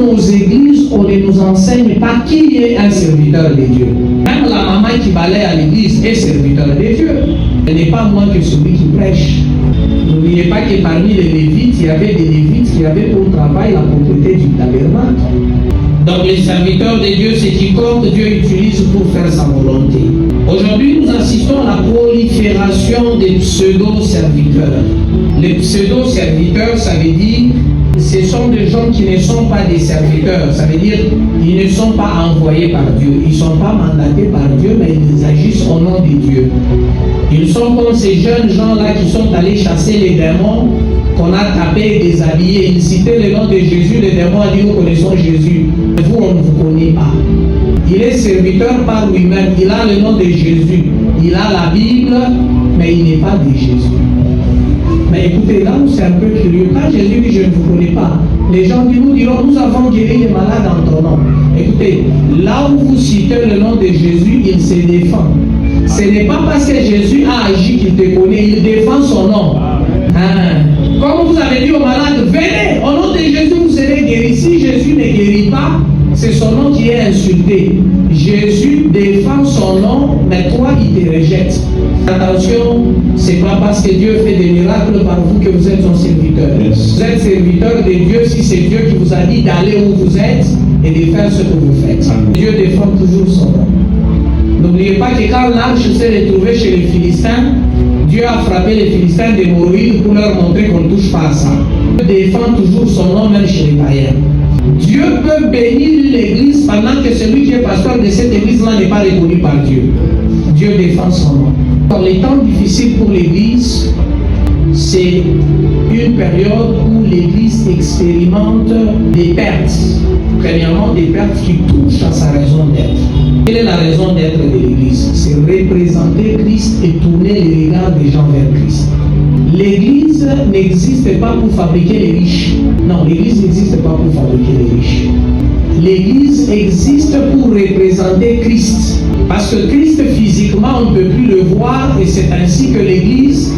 nos églises, on ne nous enseigne pas qui est un serviteur de Dieu. Même la maman qui balaye à l'église est serviteur de Dieu. Elle n'est pas moins que celui qui prêche. N'oubliez pas que parmi les Lévites, il y avait des Lévites qui avaient pour travail la propriété du tabernacle. Donc les serviteurs de Dieu, c'est quiconque Dieu utilise pour faire sa volonté. Aujourd'hui, nous assistons à la prolifération des pseudo-serviteurs. Les pseudo-serviteurs, ça veut dire, ce sont des gens qui ne sont pas des serviteurs. Ça veut dire, ils ne sont pas envoyés par Dieu. Ils ne sont pas mandatés par Dieu, mais ils agissent au nom de Dieu. Ils sont comme ces jeunes gens-là qui sont allés chasser les démons, qu'on a tapé et déshabillé. Ils citaient le nom de Jésus, les démons ont dit, nous connaissons Jésus. Vous, on ne vous connaît pas. Il est serviteur par lui-même. Il a le nom de Jésus. Il a la Bible, mais il n'est pas de Jésus. Mais écoutez, là où c'est un peu curieux, quand Jésus dit, je ne vous connais pas, les gens qui nous diront, nous avons guéri les malades en ton nom. Écoutez, là où vous citez le nom de Jésus, il se défend. Ce n'est pas parce que Jésus a agi qu'il te connaît, il défend son nom. Comme vous avez dit aux malades, venez, au nom de Jésus, vous serez guéris. Si Jésus ne guérit pas, c'est son nom qui est insulté. Jésus défend son nom, mais toi, il te rejette. Attention, c'est pas parce que Dieu fait des miracles par vous que vous êtes son serviteur. Vous êtes serviteur de Dieu si c'est Dieu qui vous a dit d'aller où vous êtes et de faire ce que vous faites. Dieu défend toujours son nom. N'oubliez pas que quand l'arche s'est retrouvée chez les Philistins, Dieu a frappé les Philistins d'hémorroïdes pour leur montrer qu'on ne touche pas à ça. Dieu défend toujours son nom même chez les païens. Dieu peut bénir l'église pendant que celui qui est pasteur de cette église-là n'est pas reconnu par Dieu. Dieu défend son nom. Dans les temps difficiles pour l'église, c'est une période où l'église expérimente des pertes. Premièrement, des pertes qui touchent à sa raison d'être. Quelle est la raison d'être de l'église? C'est représenter Christ et tourner les regards des gens vers Christ. L'église n'existe pas pour fabriquer les riches. Non, l'église n'existe pas pour fabriquer les riches. L'église existe pour représenter Christ. Parce que Christ physiquement, on ne peut plus le voir et c'est ainsi que l'église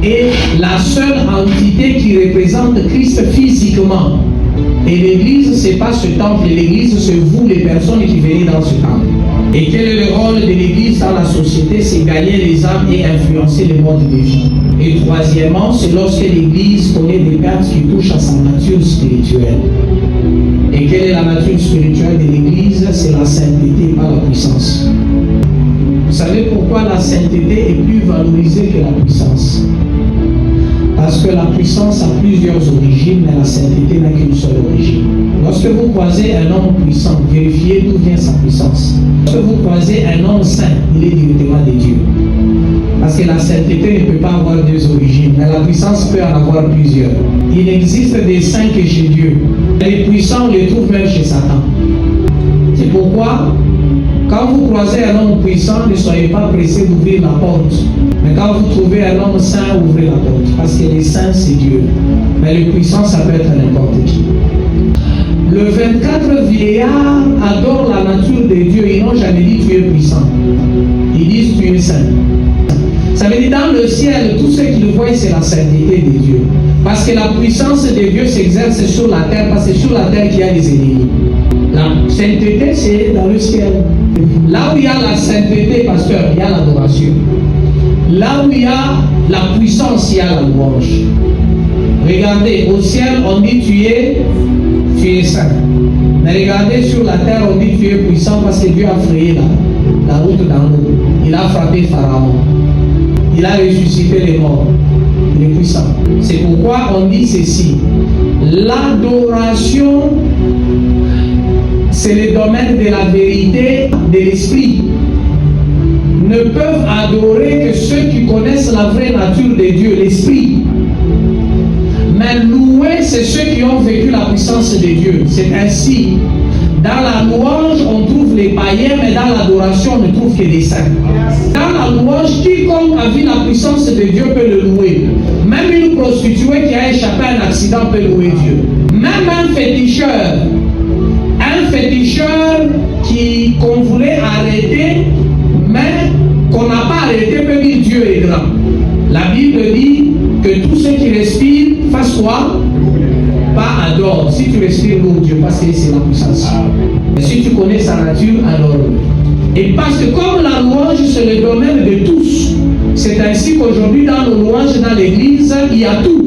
est la seule entité qui représente Christ physiquement. Et l'église, ce n'est pas ce temple, l'église, c'est vous les personnes qui venez dans ce temple. Et quel est le rôle de l'église dans la société? C'est gagner les âmes et influencer le mode de vie. Et troisièmement, c'est lorsque l'église connaît des pertes qui touchent à sa nature spirituelle. Et quelle est la nature spirituelle de l'église? C'est la sainteté, pas la puissance. Vous savez pourquoi la sainteté est plus valorisée que la puissance? Parce que la puissance a plusieurs origines, mais la sainteté n'a qu'une seule origine. Lorsque vous croisez un homme puissant, vérifiez d'où vient sa puissance. Lorsque vous croisez un homme saint, il est directement de Dieu. Parce que la sainteté ne peut pas avoir deux origines, mais la puissance peut en avoir plusieurs. Il existe des saints que chez Dieu. Les puissants, on les trouve même chez Satan. C'est pourquoi, quand vous croisez un homme puissant, ne soyez pas pressés d'ouvrir la porte. Mais quand vous trouvez un homme saint, ouvrez la porte. Parce que les saints, c'est Dieu. Mais le puissant, ça peut être n'importe qui. Le 24 vieillards adorent la nature de Dieu. Ils n'ont jamais dit tu es puissant. Ils disent tu es saint. Ça veut dire dans le ciel, tout ce qu'ils voient, c'est la sainteté de Dieu. Parce que la puissance de Dieu s'exerce sur la terre, parce que c'est sur la terre qu'il y a des ennemis. La sainteté, c'est dans le ciel. Là où il y a la sainteté, pasteur, il y a l'adoration. Là où il y a la puissance, il y a la louange. Regardez, au ciel, on dit tu es saint. Mais regardez, sur la terre, on dit tu es puissant parce que Dieu a frayé la route dans l'eau. Il a frappé Pharaon. Il a ressuscité les morts. Il est puissant. C'est pourquoi on dit ceci. L'adoration, c'est le domaine de la vérité, de l'esprit. Ne peuvent adorer que ceux qui connaissent la vraie nature de Dieu, l'esprit. Mais louer, c'est ceux qui ont vécu la puissance de Dieu. C'est ainsi. Dans la louange, on trouve les païens, mais dans l'adoration, on ne trouve que des saints. Dans la louange, quiconque a vu la puissance de Dieu peut le louer. Même une prostituée qui a échappé à un accident peut louer Dieu. Même un féticheur qu'on voulait arrêter, mais qu'on n'a pas arrêté, peut dire Dieu est grand. La Bible dit que tous ceux qui respirent fassent quoi? Pas adore. Si tu respires lourd Dieu, parce que c'est la puissance. Si tu connais sa nature, adore-le. Et parce que comme la louange, c'est le domaine de tous, c'est ainsi qu'aujourd'hui, dans nos louanges, dans l'église, il y a tout.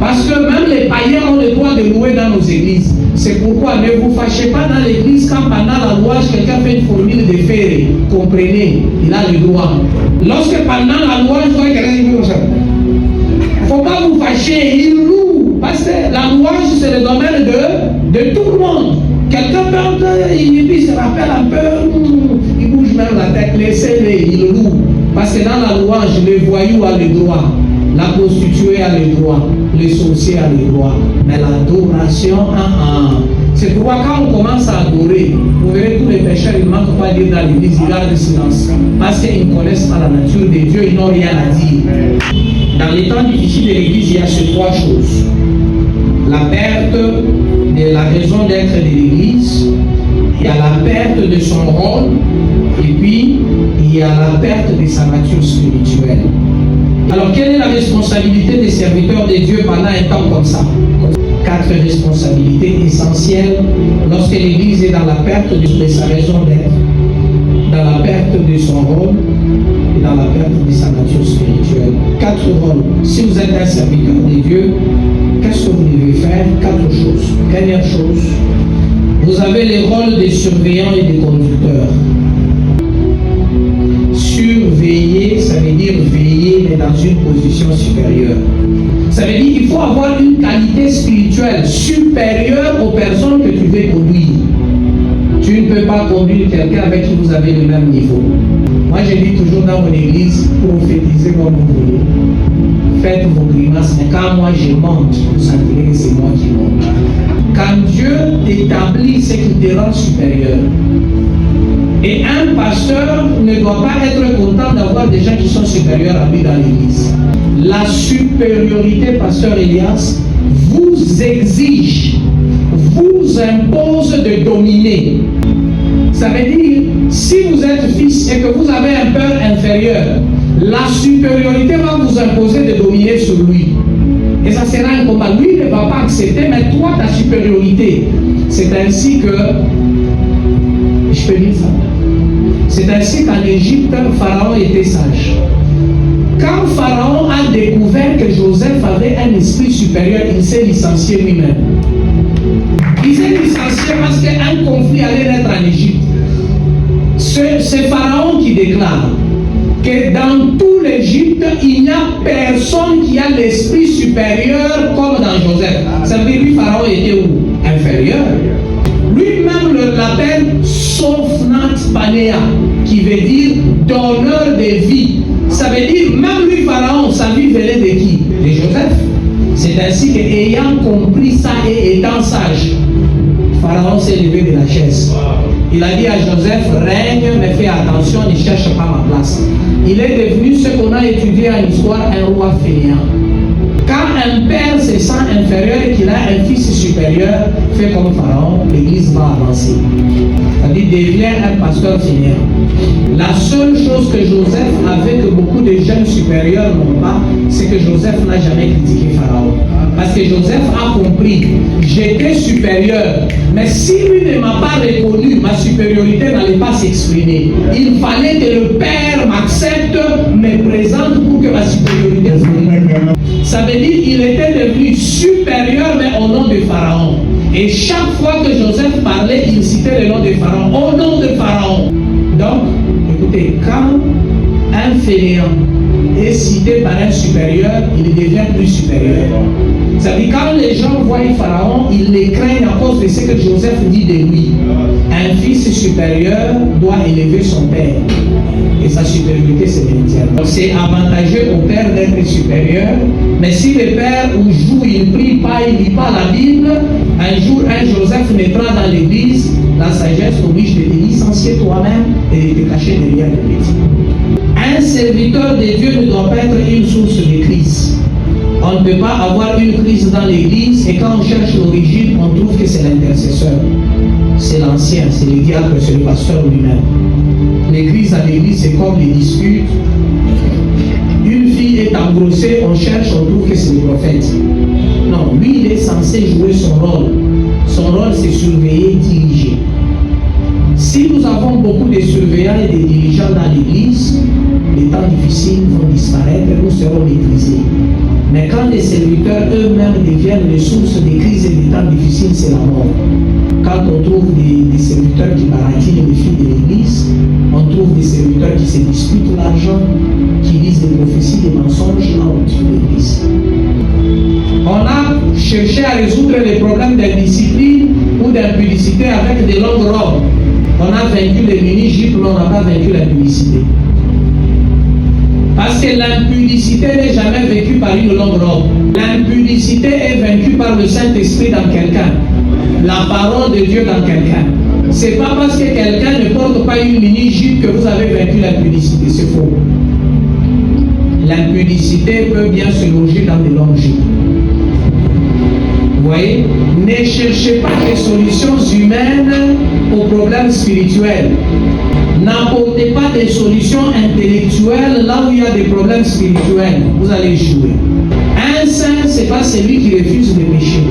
Parce que même les païens ont le droit de louer dans nos églises. C'est pourquoi ne vous fâchez pas dans l'église quand pendant la louange, quelqu'un fait une formule de faire. Comprenez, il a le droit. Lorsque pendant la louange, quelqu'un dit comme ça. Il ne faut pas vous fâcher, il loue. Parce que la louange, c'est le domaine de tout le monde. Quelqu'un peut il se rappelle un peu, il bouge même la tête, laissez-le, il loue. Parce que dans la louange, le voyou a le droit, la prostituée a le droit, le sorcier a le droit. Mais l'adoration, c'est pourquoi quand on commence à adorer, vous verrez tous les pécheurs, ils ne manquent pas de dire dans l'église, ils gardent le silence. Parce qu'ils ne connaissent pas la nature de Dieu, ils n'ont rien à dire. Dans les temps difficiles de l'église, il y a ces trois choses. La perte de la raison d'être de l'église, il y a la perte de son rôle, et puis il y a la perte de sa nature spirituelle. Alors quelle est la responsabilité des serviteurs de Dieu pendant un temps comme ça? 4 responsabilités essentielles lorsque l'église est dans la perte de sa raison d'être, dans la perte de son rôle et dans la perte de sa nature spirituelle. 4 rôles. Si vous êtes un serviteur de Dieu, qu'est-ce que vous devez faire? 4 choses. Première chose, vous avez les rôles des surveillants et des conducteurs. Surveiller, ça veut dire veiller, mais dans une position supérieure. Ça veut dire qu'il faut avoir une qualité spirituelle supérieure aux personnes que tu veux conduire. Tu ne peux pas conduire quelqu'un avec qui vous avez le même niveau. Moi, je dis toujours dans mon église, prophétisez comme vous voulez. Faites vos grimaces, mais quand moi je monte, vous sentirez que c'est moi qui monte. Quand Dieu t'établit, c'est qu'il te rend supérieur. Et un pasteur ne doit pas être content d'avoir des gens qui sont supérieurs à lui dans l'église. La supériorité, pasteur Elias, vous exige, vous impose de dominer. Ça veut dire, si vous êtes fils et que vous avez un père inférieur, la supériorité va vous imposer de dominer sur lui. Et ça sera un combat. Lui ne va pas accepter, mais toi, ta supériorité. C'est ainsi que, je peux dire ça, c'est ainsi qu'en Égypte, Pharaon était sage. Quand Pharaon a découvert que Joseph avait un esprit supérieur, il s'est licencié lui-même. Il s'est licencié parce qu'un conflit allait naître en Égypte. C'est Pharaon qui déclare que dans tout l'Égypte, il n'y a personne qui a l'esprit supérieur comme dans Joseph. Ça veut dire que Pharaon était où? Inférieur. Lui-même l'appelle Sophnat Panéa, qui veut dire donneur de vie. Ça veut dire, même lui, Pharaon, sa vie venait de qui? De Joseph. C'est ainsi qu'ayant compris ça et étant sage, Pharaon s'est levé de la chaise. Il a dit à Joseph, règne, mais fais attention, ne cherche pas ma place. Il est devenu ce qu'on a étudié en histoire, un roi fainéant. Quand un père se sent inférieur et qu'il a un fils supérieur, fait comme Pharaon, l'église va avancer. C'est-à-dire, devient un pasteur fainéant. La seule chose que Joseph avait que beaucoup de jeunes supérieurs n'ont pas, c'est que Joseph n'a jamais critiqué Pharaon. Parce que Joseph a compris, j'étais supérieur, mais si lui ne m'a pas reconnu, ma supériorité n'allait pas s'exprimer. Il fallait que le Père m'accepte, me présente pour que ma supériorité s'exprime. Ça veut dire qu'il était devenu supérieur, mais au nom de Pharaon. Et chaque fois que Joseph parlait, il citait le nom de Pharaon, au nom de Pharaon. Donc, écoutez, quand un fainéant est cité par un supérieur, il devient plus supérieur. Ça veut dire quand les gens voient Pharaon, ils les craignent à cause de ce que Joseph dit de lui. Un fils supérieur doit élever son père. Et sa supériorité se maintient. Donc c'est avantageux au père d'être supérieur. Mais si le père ou joue, il ne prie pas, il ne lit pas la Bible, un jour, un Joseph naîtra dans l'église, la sagesse oblige de te licencier toi-même et de te cacher derrière le métier. Un serviteur de Dieu ne doit pas être une source de crise. On ne peut pas avoir une crise dans l'église et quand on cherche l'origine, on trouve que c'est l'intercesseur. C'est l'ancien, c'est le diacre, c'est le pasteur lui-même. Les crises à l'église, c'est comme les disputes. Une fille est engrossée, on cherche, on trouve que c'est le prophète. Non, lui, il est censé jouer son rôle. Son rôle, c'est surveiller, diriger. Si nous avons beaucoup de surveillants et de dirigeants dans l'Église, les temps difficiles vont disparaître, nous serons maîtrisés. Mais quand les serviteurs eux-mêmes deviennent les sources des crises et des temps difficiles, c'est la mort. Quand on trouve des serviteurs qui baratinent les filles de l'Église, on trouve des serviteurs qui se disputent l'argent, qui disent des prophéties, des mensonges, là on tue l'Église. On a cherché à résoudre les problèmes d'indiscipline ou d'impudicité avec des longues robes. On a vaincu les mini-jupes, mais on n'a pas vaincu l'impudicité. Parce que l'impudicité n'est jamais vécue par une longue robe. L'impudicité est vaincue par le Saint-Esprit dans quelqu'un. La parole de Dieu dans quelqu'un. C'est pas parce que quelqu'un ne porte pas une mini-jupe que vous avez vaincu l'impudicité. C'est faux. L'impudicité peut bien se loger dans des longues jupes. Vous voyez? Ne cherchez pas des solutions humaines aux problèmes spirituels. N'apportez pas des solutions intellectuelles là où il y a des problèmes spirituels. Vous allez échouer. Un saint, ce n'est pas celui qui refuse de pécher.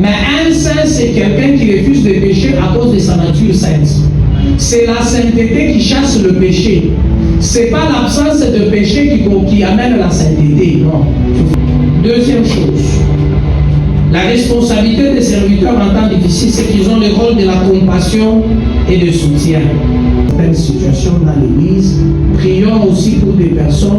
Mais un saint, c'est quelqu'un qui refuse de pécher à cause de sa nature sainte. C'est la sainteté qui chasse le péché. Ce n'est pas l'absence de péché qui amène la sainteté. Non. Deuxième chose. La responsabilité des serviteurs en temps difficile, c'est qu'ils ont le rôle de la compassion et de soutien. Dans certaines situations dans l'Église, prions aussi pour des personnes